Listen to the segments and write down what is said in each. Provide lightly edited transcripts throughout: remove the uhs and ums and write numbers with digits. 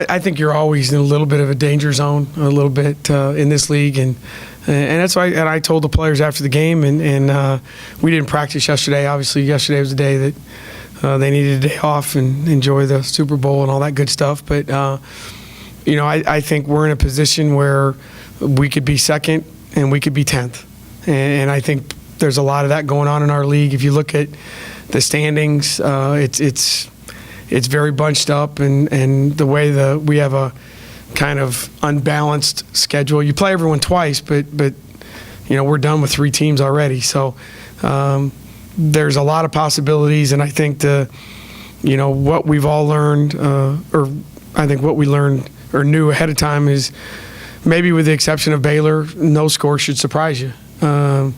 I think you're always in a little bit of a danger zone, a little bit in this league, and that's why. And I told the players after the game, and we didn't practice yesterday. Obviously, yesterday was the day that they needed a day off and enjoy the Super Bowl and all that good stuff. But I think we're in a position where we could be second and we could be 10th, and I think there's a lot of that going on in our league. If you look at the standings, it's very bunched up, and the way we have a kind of unbalanced schedule. You play everyone twice, but we're done with 3 teams already. So there's a lot of possibilities, and I think what we've all learned, or I think what we learned or knew ahead of time is maybe with the exception of Baylor, no score should surprise you. I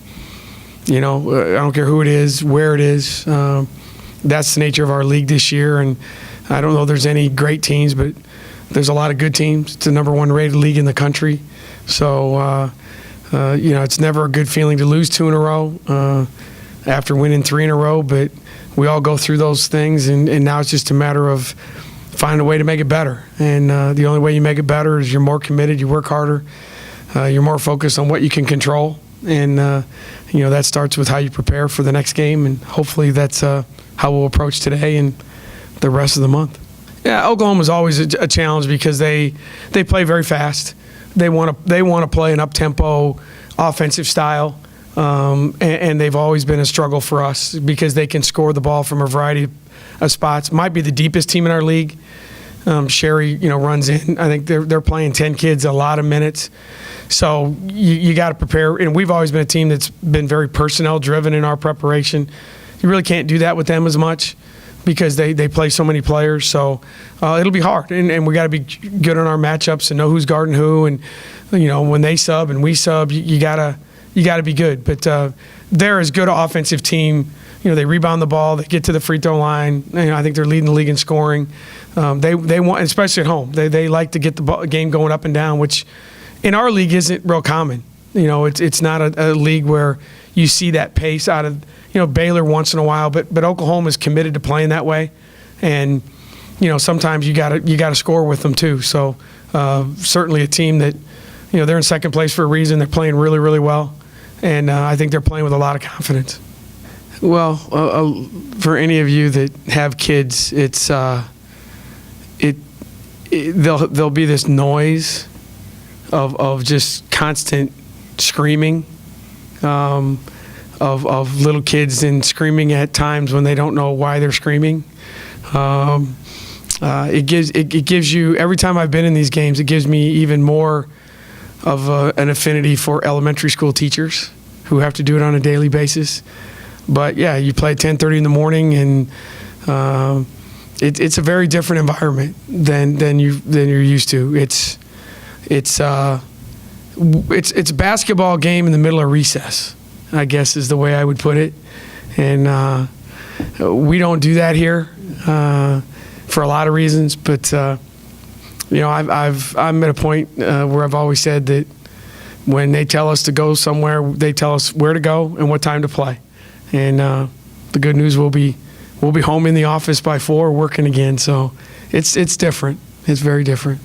don't care who it is, where it is. That's the nature of our league this year, and I don't know if there's any great teams, but there's a lot of good teams. It's the number 1 rated league in the country. So, it's never a good feeling to lose 2 in a row after winning 3 in a row, but we all go through those things, and now it's just a matter of finding a way to make it better. And the only way you make it better is you're more committed, you work harder, you're more focused on what you can control, and that starts with how you prepare for the next game, and hopefully that's how we'll approach today and the rest of the month. Yeah, Oklahoma's always a challenge because they play very fast. They want to play an up-tempo offensive style, and they've always been a struggle for us because they can score the ball from a variety of spots. Might be the deepest team in our league. Sherry, runs in. I think they're playing 10 kids a lot of minutes. So you got to prepare. And we've always been a team that's been very personnel driven in our preparation. You really can't do that with them as much because they play so many players. So it'll be hard, and we got to be good on our matchups and know who's guarding who. And when they sub and we sub, you gotta be good. But they're as good an offensive team. They rebound the ball, they get to the free throw line. I think they're leading the league in scoring. They want, especially at home, they like to get the game going up and down, which in our league isn't real common. It's not a league where you see that pace out of Baylor once in a while, but Oklahoma is committed to playing that way, and sometimes you gotta score with them too. So certainly a team that they're in second place for a reason. They're playing really, really well, and I think they're playing with a lot of confidence. Well, for any of you that have kids, it's there'll be this noise of just constant screaming. Of little kids and screaming at times when they don't know why they're screaming. It gives you, every time I've been in these games, it gives me even more of an affinity for elementary school teachers who have to do it on a daily basis. But yeah, you play at 10:30 in the morning, and it's a very different environment than you're used to. It's a basketball game in the middle of recess, I guess is the way I would put it. And we don't do that here for a lot of reasons. But I'm at a point where I've always said that when they tell us to go somewhere, they tell us where to go and what time to play. And the good news, we'll be home in the office by 4 working again. So it's different. It's very different.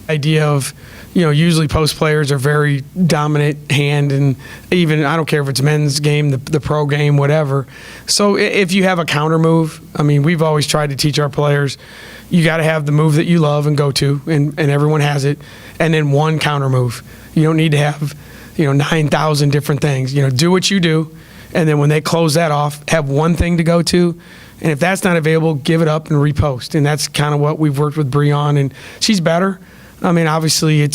Idea of usually post players are very dominant hand, and even I don't care if it's men's game, the pro game, whatever. So if you have a counter move, we've always tried to teach our players, you got to have the move that you love and go to, and everyone has it, and then one counter move. You don't need to have 9,000 different things. Do what you do, and then when they close that off, have one thing to go to. And if that's not available, give it up and repost. And that's kind of what we've worked with Bree on, and she's better. Obviously,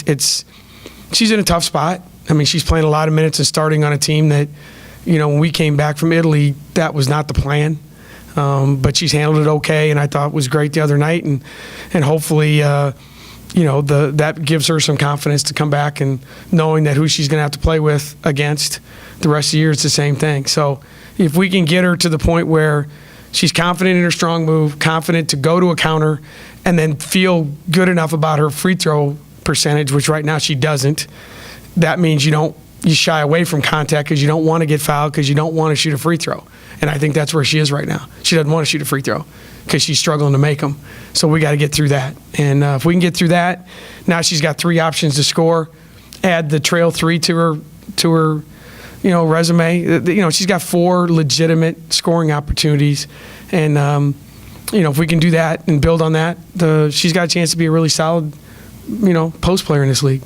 she's in a tough spot. She's playing a lot of minutes and starting on a team that, when we came back from Italy, that was not the plan. But she's handled it okay, and I thought it was great the other night. And hopefully, that gives her some confidence to come back, and knowing that who she's going to have to play with against the rest of the year, it's the same thing. So if we can get her to the point where she's confident in her strong move, confident to go to a counter, and then feel good enough about her free throw percentage, which right now she doesn't. That means you shy away from contact because you don't want to get fouled, because you don't want to shoot a free throw. And I think that's where she is right now. She doesn't want to shoot a free throw because she's struggling to make them. So we got to get through that. And if we can get through that, now she's got 3 options to score. Add the trail 3 to her resume. She's got 4 legitimate scoring opportunities. And, if we can do that and build on that, she's got a chance to be a really solid, post player in this league.